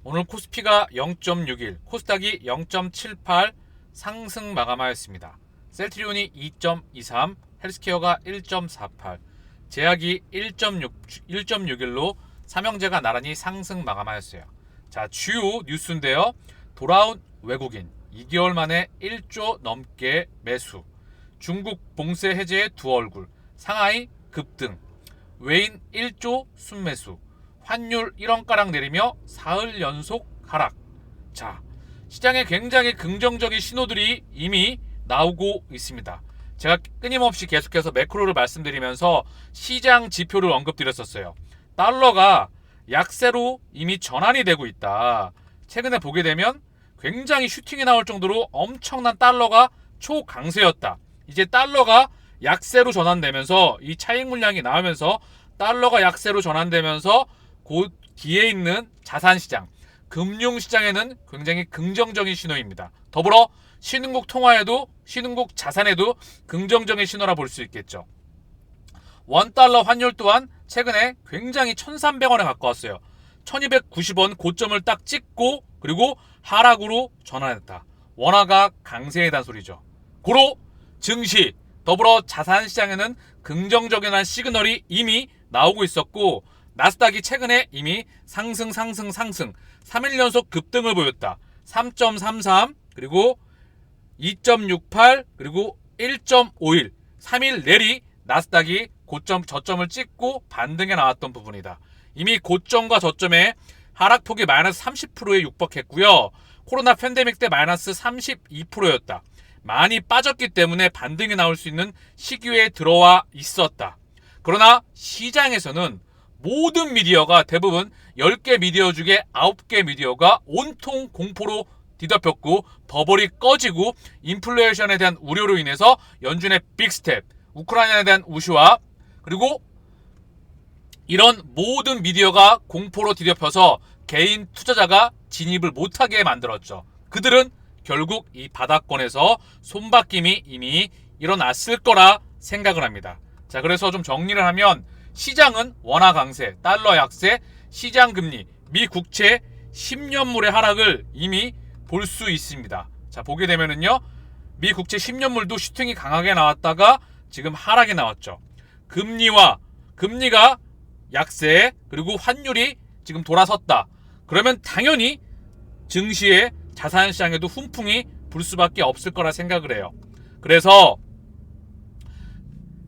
오늘 코스피가 0.61, 코스닥이 0.78 상승 마감하였습니다. 셀트리온이 2.23, 헬스케어가 1.48, 제약이 1.61로 삼형제가 나란히 상승 마감하였어요. 자, 주요 뉴스인데요. 돌아온 외국인 2개월 만에 1조 넘게 매수, 중국 봉쇄 해제의 두 얼굴, 상하이 급등, 외인 1조 순매수, 환율 1원가량 내리며 사흘 연속 하락. 자, 시장에 굉장히 긍정적인 신호들이 이미 나오고 있습니다. 제가 끊임없이 계속해서 매크로를 말씀드리면서 시장 지표를 언급드렸었어요. 달러가 약세로 이미 전환이 되고 있다. 최근에 보게 되면 굉장히 슈팅이 나올 정도로 엄청난 달러가 초강세였다. 이제 달러가 약세로 전환되면서 이 차익 물량이 나오면서 달러가 약세로 전환되면서 곧 뒤에 있는 자산시장, 금융시장에는 굉장히 긍정적인 신호입니다. 더불어 신흥국 통화에도, 신흥국 자산에도 긍정적인 신호라 볼 수 있겠죠. 원달러 환율 또한 최근에 굉장히 1,300원에 가까웠어요. 1,290원 고점을 딱 찍고 그리고 하락으로 전환했다. 원화가 강세에 대한 소리죠. 고로 증시, 더불어 자산시장에는 긍정적인 한 시그널이 이미 나오고 있었고, 나스닥이 최근에 이미 상승 3일 연속 급등을 보였다. 3.33 그리고 2.68 그리고 1.51 3일 내리 나스닥이 고점 저점을 찍고 반등에 나왔던 부분이다. 이미 고점과 저점의 하락폭이 마이너스 30%에 육박했고요. 코로나 팬데믹 때 마이너스 32%였다. 많이 빠졌기 때문에 반등이 나올 수 있는 시기에 들어와 있었다. 그러나 시장에서는 모든 미디어가 대부분 10개 미디어 중에 9개 미디어가 온통 공포로 뒤덮였고, 버블이 꺼지고 인플레이션에 대한 우려로 인해서 연준의 빅스텝, 우크라이나에 대한 우시와 그리고 이런 모든 미디어가 공포로 뒤덮여서 개인 투자자가 진입을 못하게 만들었죠. 그들은 결국 이 바닥권에서 손바뀜이 이미 일어났을 거라 생각을 합니다. 자, 그래서 좀 정리를 하면 시장은 원화 강세, 달러 약세, 시장 금리, 미 국채 10년물의 하락을 이미 볼 수 있습니다. 자, 보게 되면은요, 미 국채 10년물도 슈팅이 강하게 나왔다가 지금 하락이 나왔죠. 금리가 약세, 그리고 환율이 지금 돌아섰다. 그러면 당연히 증시에 자산시장에도 훈풍이 불 수밖에 없을 거라 생각을 해요. 그래서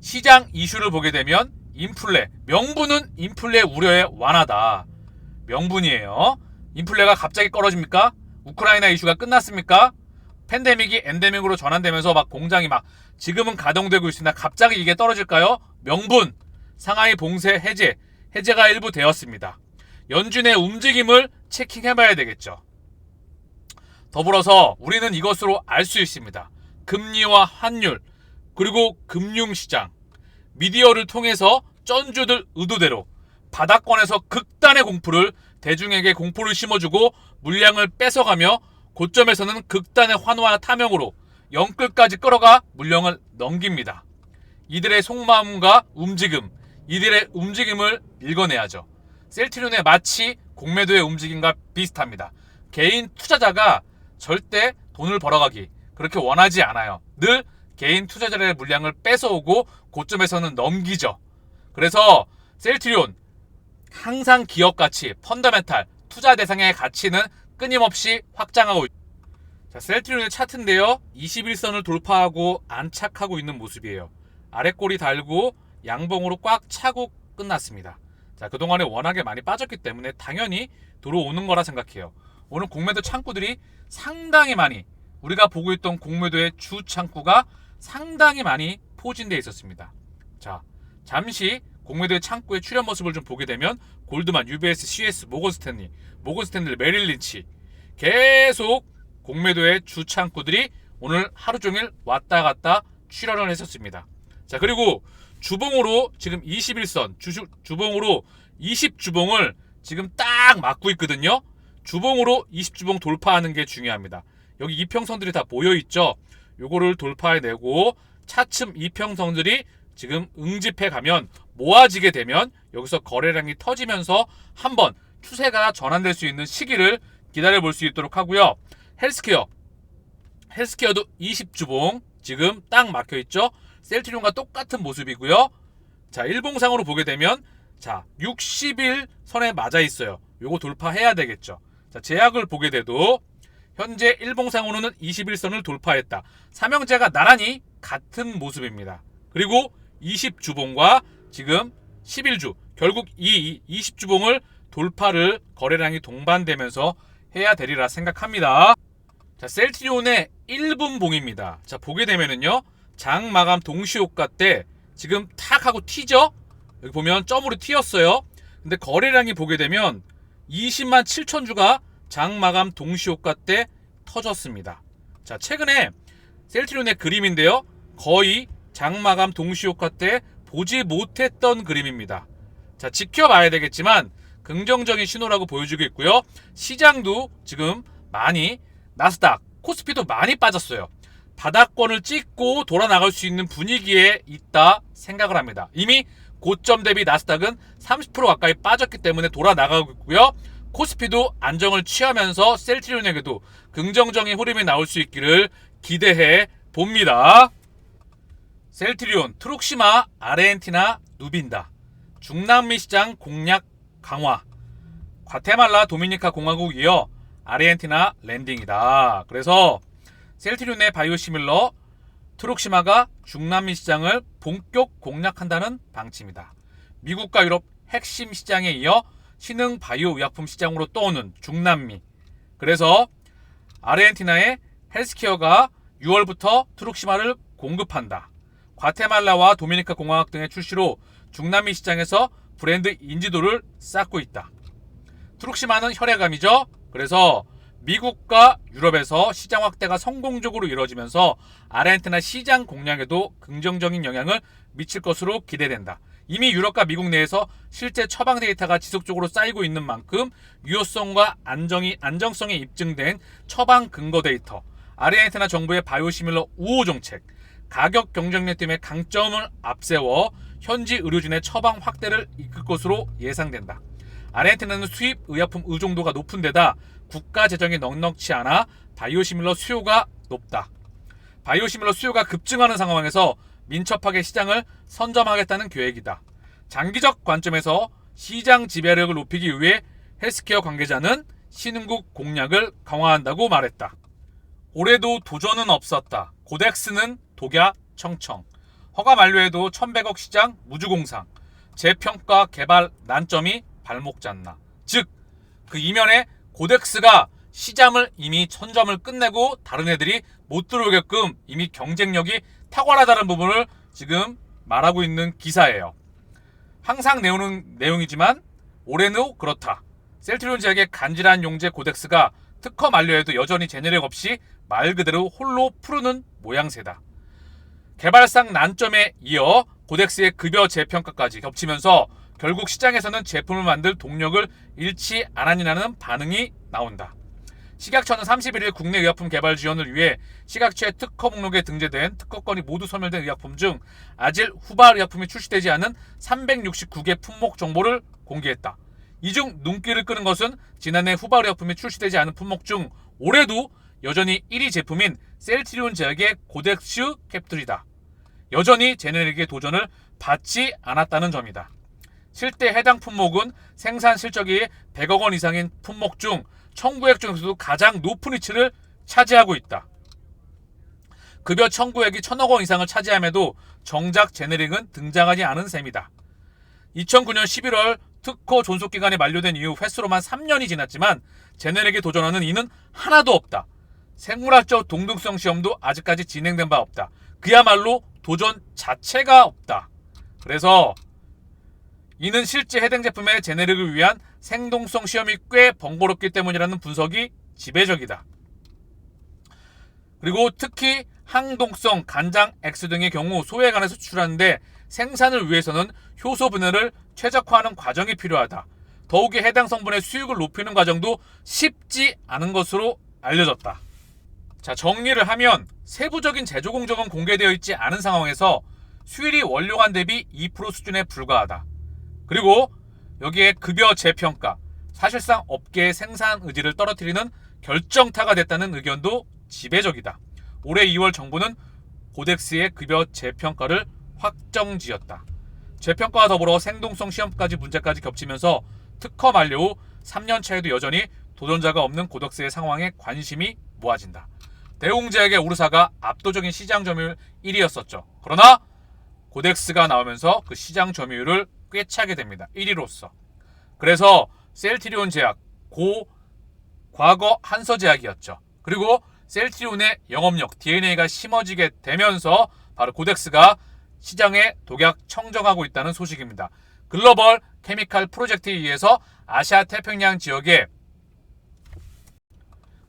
시장 이슈를 보게 되면 인플레, 명분은 인플레 우려의 완화다. 명분이에요. 인플레가 갑자기 떨어집니까? 우크라이나 이슈가 끝났습니까? 팬데믹이 엔데믹으로 전환되면서 막 공장이 막 지금은 가동되고 있으나 갑자기 이게 떨어질까요? 명분, 상하이 봉쇄 해제가 일부 되었습니다. 연준의 움직임을 체킹해봐야 되겠죠. 더불어서 우리는 이것으로 알 수 있습니다. 금리와 환율, 그리고 금융시장, 미디어를 통해서 쩐주들 의도대로 바닥권에서 극단의 공포를 대중에게 공포를 심어주고 물량을 뺏어가며 고점에서는 극단의 환호와 탐욕으로 영끌까지 끌어가 물량을 넘깁니다. 이들의 속마음과 움직임, 이들의 움직임을 읽어내야죠. 셀트리온의 마치 공매도의 움직임과 비슷합니다. 개인 투자자가 절대 돈을 벌어가기 그렇게 원하지 않아요. 늘 개인 투자자의 물량을 뺏어오고 고점에서는 넘기죠. 그래서 셀트리온 항상 기업 가치, 펀더멘탈, 투자 대상의 가치는 끊임없이 확장하고 있습니다. 자, 셀트리온의 차트인데요. 21선을 돌파하고 안착하고 있는 모습이에요. 아랫골이 달고 양봉으로 꽉 차고 끝났습니다. 자, 그동안에 워낙에 많이 빠졌기 때문에 당연히 들어오는 거라 생각해요. 오늘 공매도 창구들이 상당히 많이, 우리가 보고 있던 공매도의 주 창구가 상당히 많이 포진되어 있었습니다. 자, 잠시 공매도의 창구의 출현 모습을 좀 보게 되면 골드만, UBS, CS, 모건스탠리, 메릴 린치 계속 공매도의 주 창구들이 오늘 하루 종일 왔다 갔다 출현을 했었습니다. 자, 그리고 주봉으로 지금 21선, 주봉으로 20주봉을 지금 딱 막고 있거든요. 주봉으로 20주봉 돌파하는 게 중요합니다. 여기 이평선들이 다 모여있죠. 요거를 돌파해내고 차츰 이평선들이 지금 응집해 가면, 모아지게 되면 여기서 거래량이 터지면서 한번 추세가 전환될 수 있는 시기를 기다려볼 수 있도록 하고요. 헬스케어도 20주봉 지금 딱 막혀있죠. 셀트리온과 똑같은 모습이고요. 자, 일봉상으로 보게 되면 자 60일 선에 맞아 있어요. 요거 돌파해야 되겠죠. 자, 제약을 보게 돼도 현재 일봉상으로는 21선을 돌파했다. 삼형제가 나란히 같은 모습입니다. 그리고 20주봉과 지금 11주 결국 이 20주봉을 돌파를 거래량이 동반되면서 해야 되리라 생각합니다. 자, 셀트리온의 1분봉입니다. 자, 보게 되면은요, 장 마감 동시효과 때 지금 탁 하고 튀죠? 여기 보면 점으로 튀었어요. 근데 거래량이 보게 되면 20만 7천 주가 장 마감 동시효과 때 터졌습니다. 자, 최근에 셀트리온의 그림인데요, 거의 장 마감 동시효과 때 보지 못했던 그림입니다. 자, 지켜봐야 되겠지만 긍정적인 신호라고 보여주고 있고요. 시장도 지금 많이 나스닥, 코스피도 많이 빠졌어요. 바닥권을 찍고 돌아 나갈 수 있는 분위기에 있다 생각을 합니다. 이미 고점 대비 나스닥은 30% 가까이 빠졌기 때문에 돌아 나가고 있고요. 코스피도 안정을 취하면서 셀트리온에게도 긍정적인 흐름이 나올 수 있기를 기대해 봅니다. 셀트리온, 트록시마, 아르헨티나, 누빈다. 중남미 시장 공략 강화. 과테말라, 도미니카 공화국 이어 아르헨티나 랜딩이다. 그래서 셀트리온의 바이오시밀러, 트록시마가 중남미 시장을 본격 공략한다는 방침이다. 미국과 유럽 핵심 시장에 이어 신흥 바이오 의약품 시장으로 떠오는 중남미. 그래서 아르헨티나의 헬스케어가 6월부터 트록시마를 공급한다. 과테말라와 도미니카 공화국 등의 출시로 중남미 시장에서 브랜드 인지도를 쌓고 있다. 트록시마는 혈액암이죠. 그래서 미국과 유럽에서 시장 확대가 성공적으로 이루어지면서 아르헨티나 시장 공략에도 긍정적인 영향을 미칠 것으로 기대된다. 이미 유럽과 미국 내에서 실제 처방 데이터가 지속적으로 쌓이고 있는 만큼 유효성과 안정성이 입증된 처방 근거 데이터, 아르헨티나 정부의 바이오시밀러 우호 정책, 가격 경쟁력 때문에 강점을 앞세워 현지 의료진의 처방 확대를 이끌 것으로 예상된다. 아르헨티나는 수입 의약품 의존도가 높은 데다 국가 재정이 넉넉치 않아 바이오시밀러 수요가 높다. 바이오시밀러 수요가 급증하는 상황에서 민첩하게 시장을 선점하겠다는 계획이다. 장기적 관점에서 시장 지배력을 높이기 위해 헬스케어 관계자는 신흥국 공략을 강화한다고 말했다. 올해도 도전은 없었다. 고덱스는 독야 청청. 허가 만료에도 1100억 시장 무주공상. 재평가 개발 난점이 발목 잡나. 즉, 그 이면에 고덱스가 시장을 이미 천점을 끝내고 다른 애들이 못 들어오게끔 이미 경쟁력이 탁월하다는 부분을 지금 말하고 있는 기사예요. 항상 내오는 내용이지만 올해는 그렇다. 셀트리온 제약의 간질한 용제 고덱스가 특허 만료에도 여전히 제네릭 없이 말 그대로 홀로 푸르는 모양새다. 개발상 난점에 이어 고덱스의 급여 재평가까지 겹치면서 결국 시장에서는 제품을 만들 동력을 잃지 않았느냐는 반응이 나온다. 식약처는 31일 국내 의약품 개발 지원을 위해 식약처의 특허 목록에 등재된 특허권이 모두 소멸된 의약품 중 아질 후발 의약품이 출시되지 않은 369개 품목 정보를 공개했다. 이 중 눈길을 끄는 것은 지난해 후발 의약품이 출시되지 않은 품목 중 올해도 여전히 1위 제품인 셀트리온 제약의 고덱스 캡슐이다. 여전히 제네릭의 도전을 받지 않았다는 점이다. 실제 해당 품목은 생산 실적이 100억 원 이상인 품목 중 청구액 중에서도 가장 높은 위치를 차지하고 있다. 급여 청구액이 1000억 원 이상을 차지함에도 정작 제네릭은 등장하지 않은 셈이다. 2009년 11월 특허 존속기간이 만료된 이후 횟수로만 3년이 지났지만 제네릭에 도전하는 이는 하나도 없다. 생물학적 동등성 시험도 아직까지 진행된 바 없다. 그야말로 도전 자체가 없다. 그래서 이는 실제 해당 제품의 제네릭을 위한 생동성 시험이 꽤 번거롭기 때문이라는 분석이 지배적이다. 그리고 특히 항동성, 간장 X 등의 경우 소외관에서 추출하는데 생산을 위해서는 효소 분해를 최적화하는 과정이 필요하다. 더욱이 해당 성분의 수익을 높이는 과정도 쉽지 않은 것으로 알려졌다. 자, 정리를 하면 세부적인 제조 공정은 공개되어 있지 않은 상황에서 수율이 원료간 대비 2% 수준에 불과하다. 그리고 여기에 급여 재평가, 사실상 업계의 생산 의지를 떨어뜨리는 결정타가 됐다는 의견도 지배적이다. 올해 2월 정부는 고덱스의 급여 재평가를 확정지었다. 재평가와 더불어 생동성 시험까지 문제까지 겹치면서 특허 만료 후 3년 차에도 여전히 도전자가 없는 고덱스의 상황에 관심이 모아진다. 대웅제약의 오르사가 압도적인 시장 점유율 1위였었죠. 그러나 고덱스가 나오면서 그 시장 점유율을 꿰차게 됩니다. 1위로서. 그래서 셀트리온 제약, 과거 한서제약이었죠. 그리고 셀트리온의 영업력, DNA가 심어지게 되면서 바로 고덱스가 시장에 독약 청정하고 있다는 소식입니다. 글로벌 케미칼 프로젝트에 의해서 아시아 태평양 지역에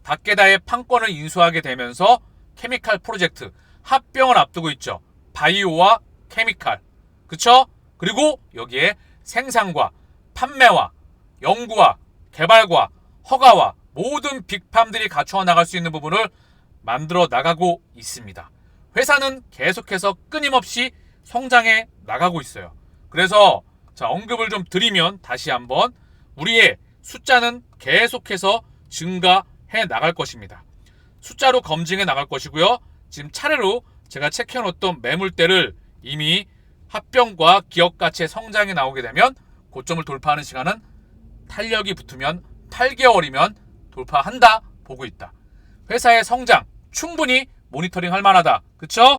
다케다의 판권을 인수하게 되면서 케미칼 프로젝트 합병을 앞두고 있죠. 바이오와 케미칼. 그쵸? 그리고 여기에 생산과 판매와 연구와 개발과 허가와 모든 빅팜들이 갖추어 나갈 수 있는 부분을 만들어 나가고 있습니다. 회사는 계속해서 끊임없이 성장해 나가고 있어요. 그래서 언급을 좀 드리면 다시 한번 우리의 숫자는 계속해서 증가해 나갈 것입니다. 숫자로 검증해 나갈 것이고요. 지금 차례로 제가 체크해 놓았던 매물대를 이미 합병과 기업 가치의 성장이 나오게 되면 고점을 돌파하는 시간은 탄력이 붙으면 8개월이면 돌파한다 보고 있다. 회사의 성장 충분히 모니터링 할 만하다. 그쵸?